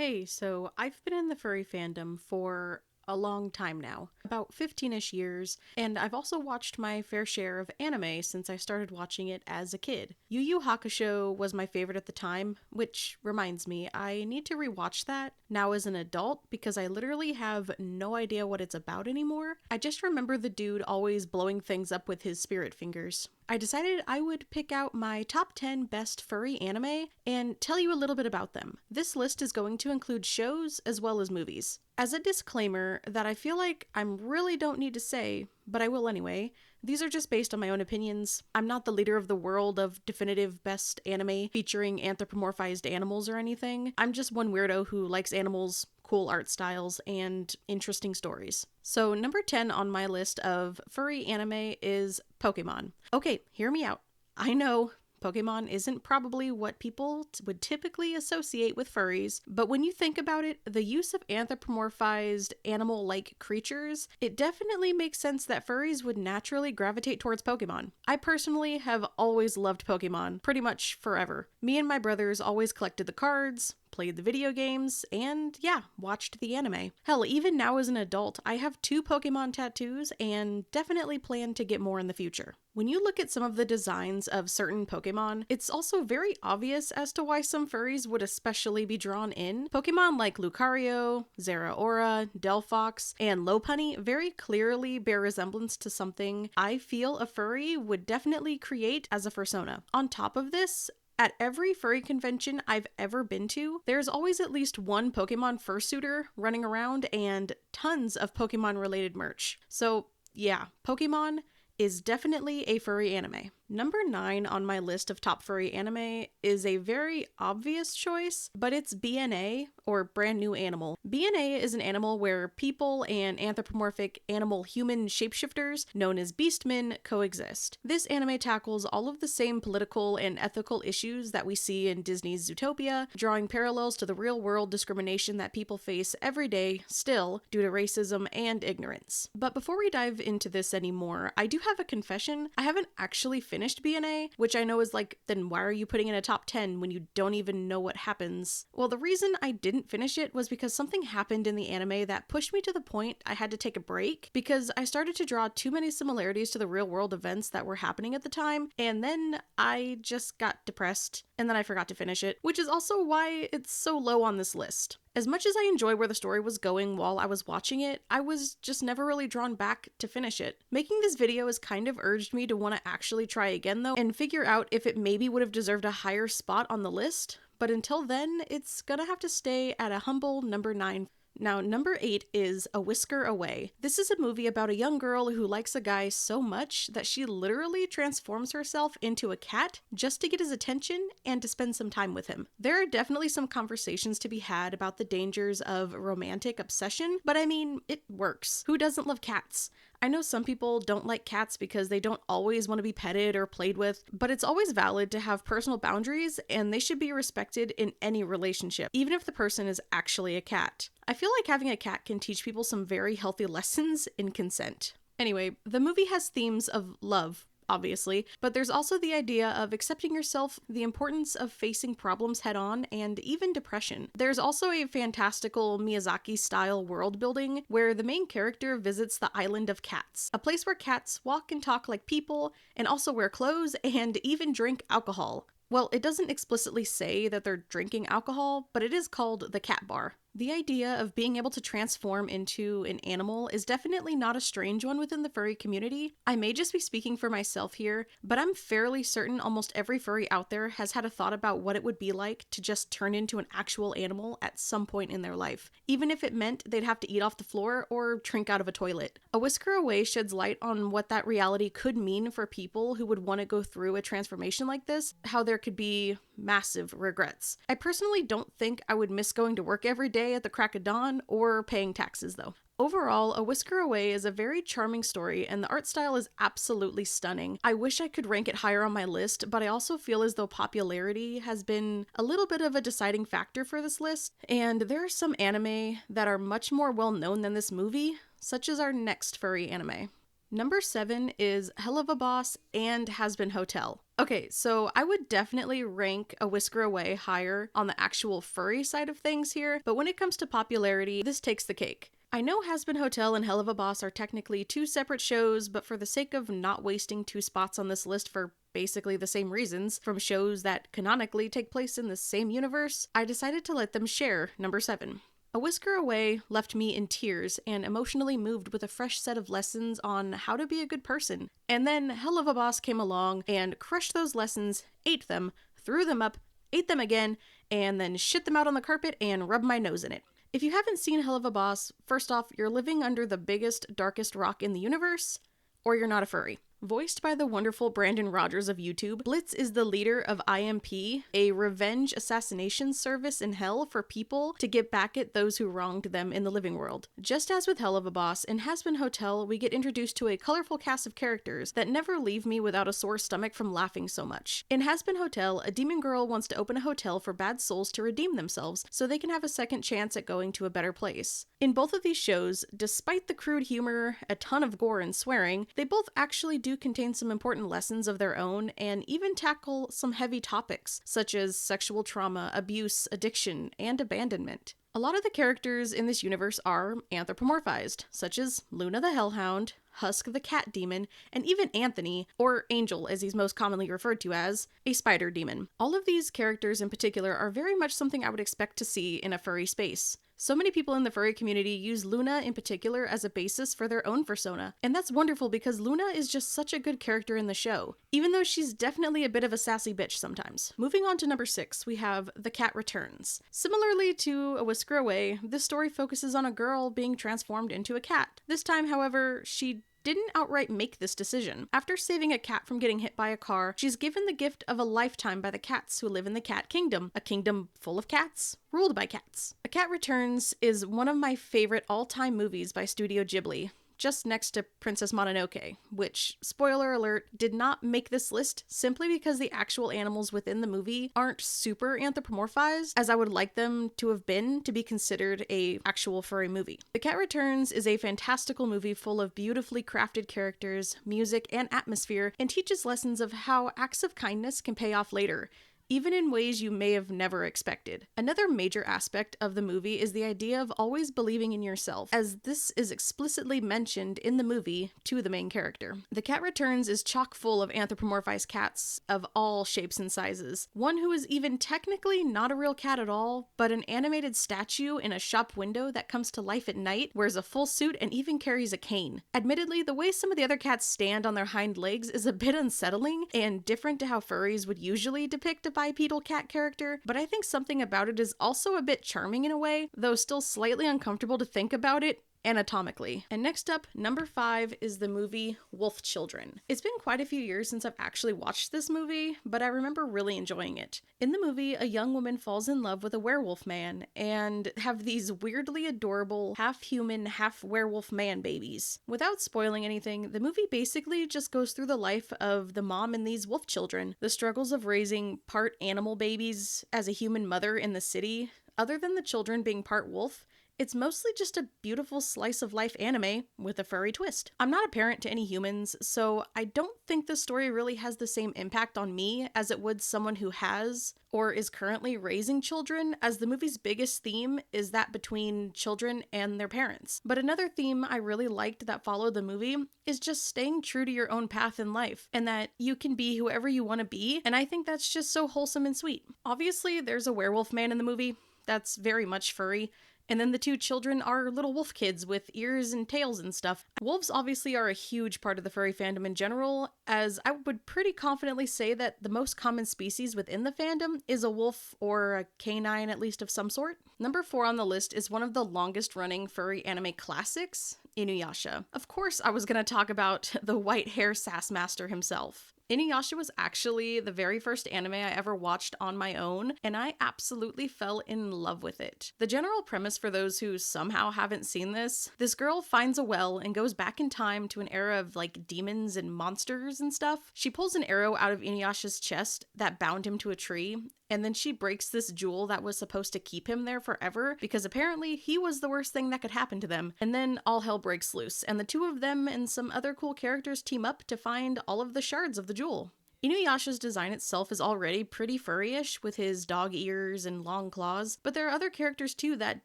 Hey, so I've been in the furry fandom for a long time now, about 15-ish years, and I've also watched my fair share of anime since I started watching it as a kid. Yu Yu Hakusho was my favorite at the time, which reminds me, I need to rewatch that now as an adult because I literally have no idea what it's about anymore. I just remember the dude always blowing things up with his spirit fingers. I decided I would pick out my top 10 best furry anime and tell you a little bit about them. This list is going to include shows as well as movies. As a disclaimer that I feel like I really don't need to say, but I will anyway, these are just based on my own opinions. I'm not the leader of the world of definitive best anime featuring anthropomorphized animals or anything. I'm just one weirdo who likes animals, cool art styles, and interesting stories. So number 10 on my list of furry anime is Pokémon. Okay, hear me out. I know Pokémon isn't probably what people would typically associate with furries, but when you think about it, the use of anthropomorphized animal-like creatures, it definitely makes sense that furries would naturally gravitate towards Pokémon. I personally have always loved Pokémon, pretty much forever. Me and my brothers always collected the cards, played the video games, and yeah, watched the anime. Hell, even now as an adult, I have 2 Pokemon tattoos and definitely plan to get more in the future. When you look at some of the designs of certain Pokemon, it's also very obvious as to why some furries would especially be drawn in. Pokemon like Lucario, Zeraora, Delphox, and Lopunny very clearly bear resemblance to something I feel a furry would definitely create as a fursona. On top of this, at every furry convention I've ever been to, there's always at least one Pokemon fursuiter running around and tons of Pokemon related merch. So yeah, Pokemon is definitely a furry anime. Number 9 on my list of top furry anime is a very obvious choice, but it's BNA, or Brand New Animal. BNA is an animal where people and anthropomorphic animal-human shapeshifters, known as beastmen, coexist. This anime tackles all of the same political and ethical issues that we see in Disney's Zootopia, drawing parallels to the real-world discrimination that people face every day, still, due to racism and ignorance. But before we dive into this anymore, I do have a confession. I haven't actually finished BNA, which I know is like, then why are you putting in a top 10 when you don't even know what happens? Well, the reason I didn't finish it was because something happened in the anime that pushed me to the point I had to take a break because I started to draw too many similarities to the real world events that were happening at the time, and then I just got depressed, and then I forgot to finish it, which is also why it's so low on this list. As much as I enjoy where the story was going while I was watching it, I was just never really drawn back to finish it. Making this video has kind of urged me to want to actually try again though, and figure out if it maybe would have deserved a higher spot on the list, but until then, it's gonna have to stay at a humble number 9. Now, number 8 is A Whisker Away. This is a movie about a young girl who likes a guy so much that she literally transforms herself into a cat just to get his attention and to spend some time with him. There are definitely some conversations to be had about the dangers of romantic obsession, but I mean, it works. Who doesn't love cats? I know some people don't like cats because they don't always want to be petted or played with, but it's always valid to have personal boundaries and they should be respected in any relationship, even if the person is actually a cat. I feel like having a cat can teach people some very healthy lessons in consent. Anyway, the movie has themes of love, obviously, but there's also the idea of accepting yourself, the importance of facing problems head on, and even depression. There's also a fantastical Miyazaki-style world building where the main character visits the island of cats, a place where cats walk and talk like people, and also wear clothes and even drink alcohol. Well, it doesn't explicitly say that they're drinking alcohol, but it is called the Cat Bar. The idea of being able to transform into an animal is definitely not a strange one within the furry community. I may just be speaking for myself here, but I'm fairly certain almost every furry out there has had a thought about what it would be like to just turn into an actual animal at some point in their life, even if it meant they'd have to eat off the floor or drink out of a toilet. A Whisker Away sheds light on what that reality could mean for people who would want to go through a transformation like this, how there could be massive regrets. I personally don't think I would miss going to work every day at the crack of dawn or paying taxes though. Overall, A Whisker Away is a very charming story and the art style is absolutely stunning. I wish I could rank it higher on my list, but I also feel as though popularity has been a little bit of a deciding factor for this list, and there are some anime that are much more well known than this movie, such as our next furry anime. Number 7 is Helluva Boss and Has Been Hotel. Okay, so I would definitely rank A Whisker Away higher on the actual furry side of things here, but when it comes to popularity, this takes the cake. I know Hazbin Hotel and Helluva Boss are technically two separate shows, but for the sake of not wasting two spots on this list for basically the same reasons from shows that canonically take place in the same universe, I decided to let them share number 7. A Whisker Away left me in tears and emotionally moved with a fresh set of lessons on how to be a good person. And then Helluva Boss came along and crushed those lessons, ate them, threw them up, ate them again, and then shit them out on the carpet and rubbed my nose in it. If you haven't seen Helluva Boss, first off, you're living under the biggest, darkest rock in the universe, or you're not a furry. Voiced by the wonderful Brandon Rogers of YouTube, Blitz is the leader of IMP, a revenge assassination service in hell for people to get back at those who wronged them in the living world. Just as with Helluva Boss, in Hazbin Hotel, we get introduced to a colorful cast of characters that never leave me without a sore stomach from laughing so much. In Hazbin Hotel, a demon girl wants to open a hotel for bad souls to redeem themselves so they can have a second chance at going to a better place. In both of these shows, despite the crude humor, a ton of gore and swearing, they both actually do contain some important lessons of their own and even tackle some heavy topics, such as sexual trauma, abuse, addiction, and abandonment. A lot of the characters in this universe are anthropomorphized, such as Luna the Hellhound, Husk the Cat Demon, and even Anthony, or Angel as he's most commonly referred to as, a spider demon. All of these characters in particular are very much something I would expect to see in a furry space. So many people in the furry community use Luna in particular as a basis for their own persona, and that's wonderful because Luna is just such a good character in the show, even though she's definitely a bit of a sassy bitch sometimes. Moving on to number 6, we have The Cat Returns. Similarly to A Whisker Away, this story focuses on a girl being transformed into a cat. This time, however, she didn't outright make this decision. After saving a cat from getting hit by a car, she's given the gift of a lifetime by the cats who live in the Cat Kingdom, a kingdom full of cats, ruled by cats. A Cat Returns is one of my favorite all-time movies by Studio Ghibli, just next to Princess Mononoke, which, spoiler alert, did not make this list simply because the actual animals within the movie aren't super anthropomorphized as I would like them to have been to be considered a actual furry movie. The Cat Returns is a fantastical movie full of beautifully crafted characters, music, and atmosphere, and teaches lessons of how acts of kindness can pay off later, even in ways you may have never expected. Another major aspect of the movie is the idea of always believing in yourself, as this is explicitly mentioned in the movie to the main character. The Cat Returns is chock full of anthropomorphized cats of all shapes and sizes. One who is even technically not a real cat at all, but an animated statue in a shop window that comes to life at night, wears a full suit, and even carries a cane. Admittedly, the way some of the other cats stand on their hind legs is a bit unsettling and different to how furries would usually depict a bipedal cat character, but I think something about it is also a bit charming in a way, though still slightly uncomfortable to think about it anatomically. And next up, number 5 is the movie Wolf Children. It's been quite a few years since I've actually watched this movie, but I remember really enjoying it. In the movie, a young woman falls in love with a werewolf man and have these weirdly adorable half-human, half-werewolf man babies. Without spoiling anything, the movie basically just goes through the life of the mom and these wolf children, the struggles of raising part animal babies as a human mother in the city. Other than the children being part wolf, it's mostly just a beautiful slice of life anime with a furry twist. I'm not a parent to any humans, so I don't think the story really has the same impact on me as it would someone who has or is currently raising children, as the movie's biggest theme is that between children and their parents. But another theme I really liked that followed the movie is just staying true to your own path in life, and that you can be whoever you want to be, and I think that's just so wholesome and sweet. Obviously, there's a werewolf man in the movie. That's very much furry. And then the two children are little wolf kids with ears and tails and stuff. Wolves obviously are a huge part of the furry fandom in general, as I would pretty confidently say that the most common species within the fandom is a wolf or a canine at least of some sort. Number 4 on the list is one of the longest running furry anime classics, Inuyasha. Of course I was going to talk about the white hair sass master himself. Inuyasha was actually the very first anime I ever watched on my own, and I absolutely fell in love with it. The general premise for those who somehow haven't seen this girl finds a well and goes back in time to an era of like demons and monsters and stuff. She pulls an arrow out of Inuyasha's chest that bound him to a tree, and then she breaks this jewel that was supposed to keep him there forever because apparently he was the worst thing that could happen to them. And then all hell breaks loose, and the two of them and some other cool characters team up to find all of the shards of the jewel. Inuyasha's design itself is already pretty furry-ish with his dog ears and long claws, but there are other characters too that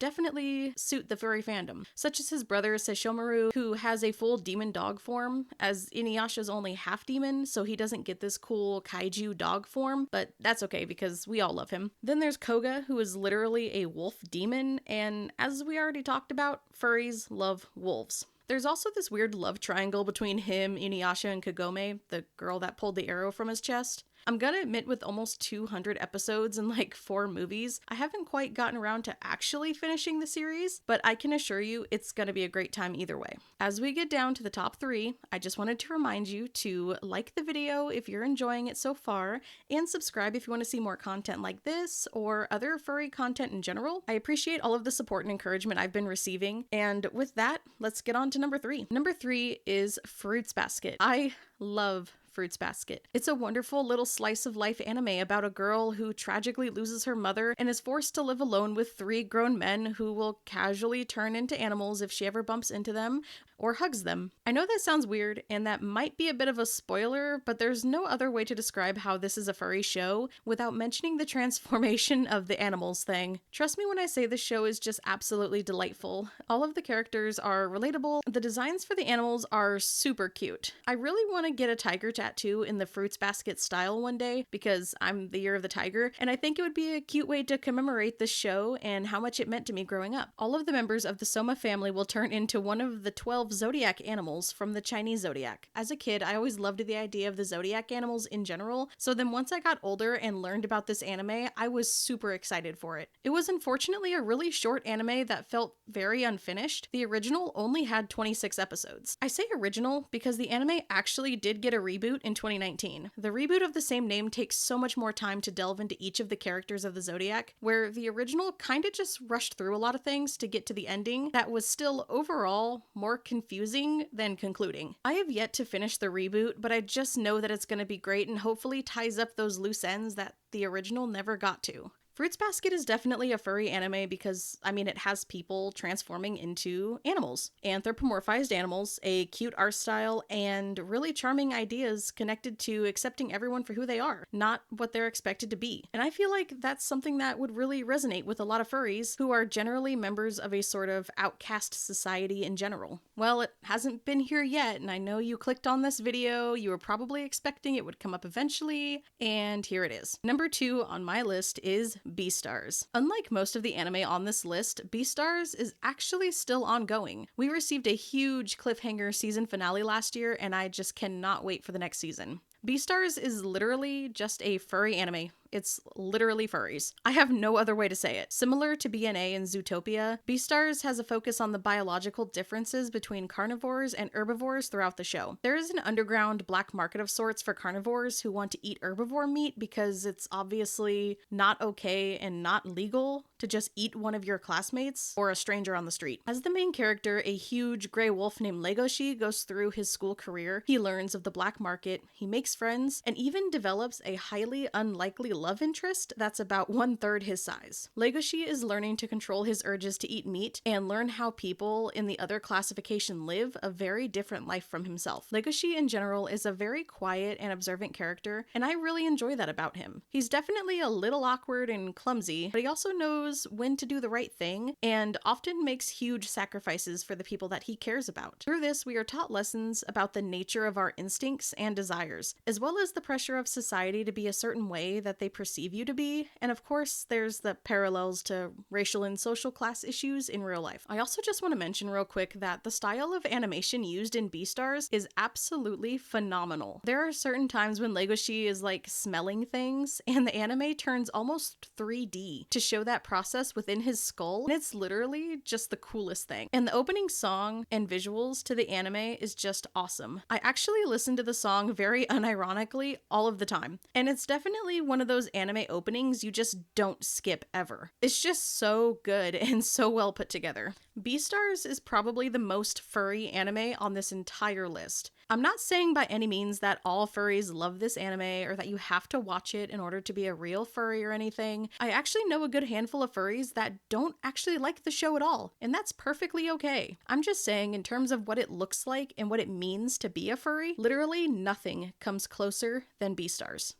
definitely suit the furry fandom, such as his brother Seishomaru, who has a full demon dog form, as Inuyasha's only half demon, so he doesn't get this cool kaiju dog form, but that's okay because we all love him. Then there's Koga, who is literally a wolf demon, and as we already talked about, furries love wolves. There's also this weird love triangle between him, Inuyasha, and Kagome, the girl that pulled the arrow from his chest. I'm gonna admit, with almost 200 episodes and like 4 movies, I haven't quite gotten around to actually finishing the series, but I can assure you it's gonna be a great time either way. As we get down to the top 3, I just wanted to remind you to like the video if you're enjoying it so far, and subscribe if you want to see more content like this or other furry content in general. I appreciate all of the support and encouragement I've been receiving, and with that, let's get on to number 3. Number 3 is Fruits Basket. I love Fruits Basket. It's a wonderful little slice of life anime about a girl who tragically loses her mother and is forced to live alone with 3 grown men who will casually turn into animals if she ever bumps into them or hugs them. I know that sounds weird and that might be a bit of a spoiler, but there's no other way to describe how this is a furry show without mentioning the transformation of the animals thing. Trust me when I say this show is just absolutely delightful. All of the characters are relatable. The designs for the animals are super cute. I really want to get a tiger tattoo in the Fruits Basket style one day because I'm the year of the tiger, and I think it would be a cute way to commemorate this show and how much it meant to me growing up. All of the members of the Soma family will turn into one of the 12 zodiac animals from the Chinese zodiac. As a kid, I always loved the idea of the zodiac animals in general, so then once I got older and learned about this anime, I was super excited for it. It was unfortunately a really short anime that felt very unfinished. The original only had 26 episodes. I say original because the anime actually did get a reboot in 2019. The reboot of the same name takes so much more time to delve into each of the characters of the zodiac, where the original kind of just rushed through a lot of things to get to the ending that was still overall more confusing than concluding. I have yet to finish the reboot, but I just know that it's going to be great and hopefully ties up those loose ends that the original never got to. Fruits Basket is definitely a furry anime because, I mean, it has people transforming into animals. Anthropomorphized animals, a cute art style, and really charming ideas connected to accepting everyone for who they are, not what they're expected to be. And I feel like that's something that would really resonate with a lot of furries who are generally members of a sort of outcast society in general. Well, it hasn't been here yet, and I know you clicked on this video, you were probably expecting it would come up eventually, and here it is. Number 2 on my list is Beastars. Unlike most of the anime on this list, Beastars is actually still ongoing. We received a huge cliffhanger season finale last year, and I just cannot wait for the next season. Beastars is literally just a furry anime. It's literally furries. I have no other way to say it. Similar to BNA and Zootopia, Beastars has a focus on the biological differences between carnivores and herbivores throughout the show. There is an underground black market of sorts for carnivores who want to eat herbivore meat because it's obviously not okay and not legal to just eat one of your classmates or a stranger on the street. As the main character, a huge gray wolf named Legoshi goes through his school career. He learns of the black market, he makes friends, and even develops a highly unlikely love interest that's about 1/3 his size. Legoshi is learning to control his urges to eat meat and learn how people in the other classification live a very different life from himself. Legoshi in general is a very quiet and observant character, and I really enjoy that about him. He's definitely a little awkward and clumsy, but he also knows when to do the right thing and often makes huge sacrifices for the people that he cares about. Through this, we are taught lessons about the nature of our instincts and desires, as well as the pressure of society to be a certain way that they perceive you to be, and of course there's the parallels to racial and social class issues in real life. I also just want to mention real quick that the style of animation used in Beastars is absolutely phenomenal. There are certain times when Legoshi is like smelling things and the anime turns almost 3D to show that process within his skull, and it's literally just the coolest thing. And the opening song and visuals to the anime is just awesome. I actually listen to the song very unironically all of the time, and it's definitely one of those anime openings you just don't skip ever. It's just so good and so well put together. Beastars is probably the most furry anime on this entire list. I'm not saying by any means that all furries love this anime or that you have to watch it in order to be a real furry or anything. I actually know a good handful of furries that don't actually like the show at all, and that's perfectly okay. I'm just saying, in terms of what it looks like and what it means to be a furry, literally nothing comes closer than Beastars.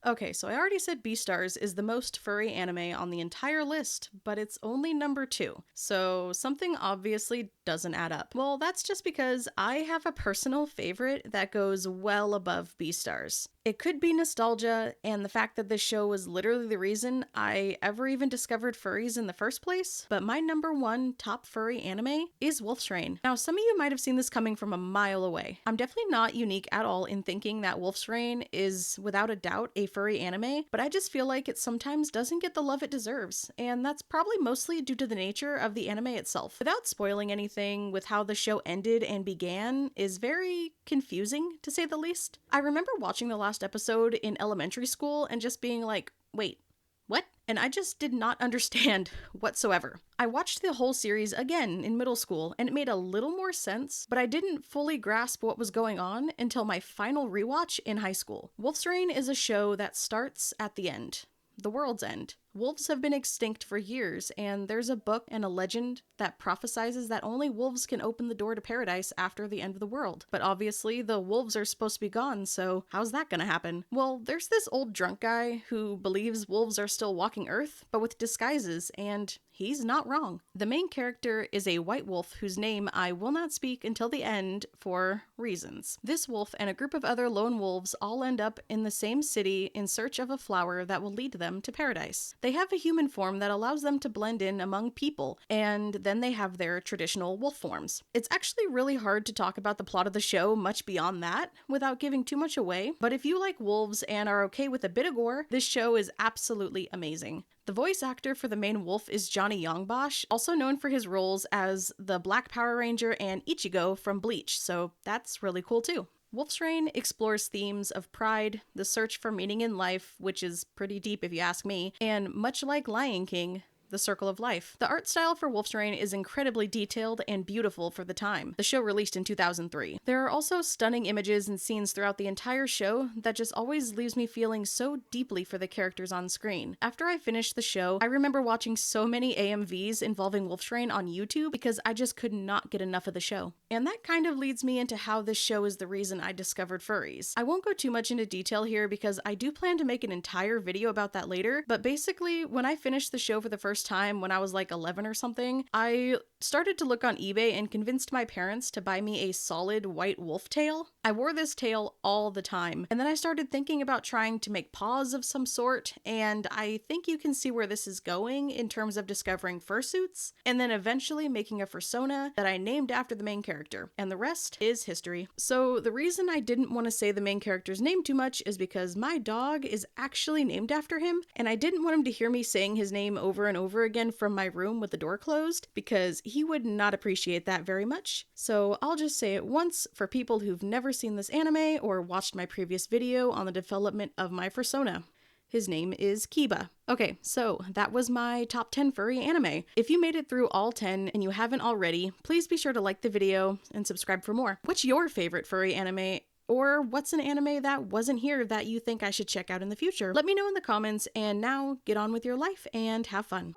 Okay, so I already said Beastars is the most furry anime on the entire list, but it's only number 2, so something obviously doesn't add up. Well, that's just because I have a personal favorite that goes well above Beastars. It could be nostalgia and the fact that this show was literally the reason I ever even discovered furries in the first place, but my number 1 top furry anime is Wolf's Rain. Now, some of you might have seen this coming from a mile away. I'm definitely not unique at all in thinking that Wolf's Rain is without a doubt a furry anime, but I just feel like it sometimes doesn't get the love it deserves, and that's probably mostly due to the nature of the anime itself. Without spoiling anything, with how the show ended and began is very confusing, to say the least. I remember watching the last episode in elementary school and just being like, wait, what? And I just did not understand whatsoever. I watched the whole series again in middle school, and it made a little more sense, but I didn't fully grasp what was going on until my final rewatch in high school. Wolf's Rain is a show that starts at the end. The world's end. Wolves have been extinct for years, and there's a book and a legend that prophesizes that only wolves can open the door to paradise after the end of the world. But obviously, the wolves are supposed to be gone, so how's that gonna happen? Well, there's this old drunk guy who believes wolves are still walking Earth, but with disguises, and he's not wrong. The main character is a white wolf whose name I will not speak until the end for reasons. This wolf and a group of other lone wolves all end up in the same city in search of a flower that will lead them to paradise. They have a human form that allows them to blend in among people, and then they have their traditional wolf forms. It's actually really hard to talk about the plot of the show much beyond that without giving too much away, but if you like wolves and are okay with a bit of gore, this show is absolutely amazing. The voice actor for the main wolf is Johnny Yongbosch, also known for his roles as the Black Power Ranger and Ichigo from Bleach, so that's really cool too. Wolf's Rain explores themes of pride, the search for meaning in life, which is pretty deep if you ask me, and much like Lion King, the circle of life. The art style for Wolf's Rain is incredibly detailed and beautiful for the time. The show released in 2003. There are also stunning images and scenes throughout the entire show that just always leaves me feeling so deeply for the characters on screen. After I finished the show, I remember watching so many AMVs involving Wolf's Rain on YouTube because I just could not get enough of the show. And that kind of leads me into how this show is the reason I discovered furries. I won't go too much into detail here because I do plan to make an entire video about that later, but basically, when I finished the show for the first time when I was like 11 or something, I started to look on eBay and convinced my parents to buy me a solid white wolf tail. I wore this tail all the time, and then I started thinking about trying to make paws of some sort, and I think you can see where this is going in terms of discovering fursuits, and then eventually making a fursona that I named after the main character, and the rest is history. So the reason I didn't want to say the main character's name too much is because my dog is actually named after him, and I didn't want him to hear me saying his name over and over again from my room with the door closed, because he would not appreciate that very much. So I'll just say it once for people who've never seen this anime or watched my previous video on the development of my fursona. His name is Kiba. Okay, so that was my top 10 furry anime. If you made it through all 10 and you haven't already, please be sure to like the video and subscribe for more. What's your favorite furry anime? Or what's an anime that wasn't here that you think I should check out in the future? Let me know in the comments, and now get on with your life and have fun.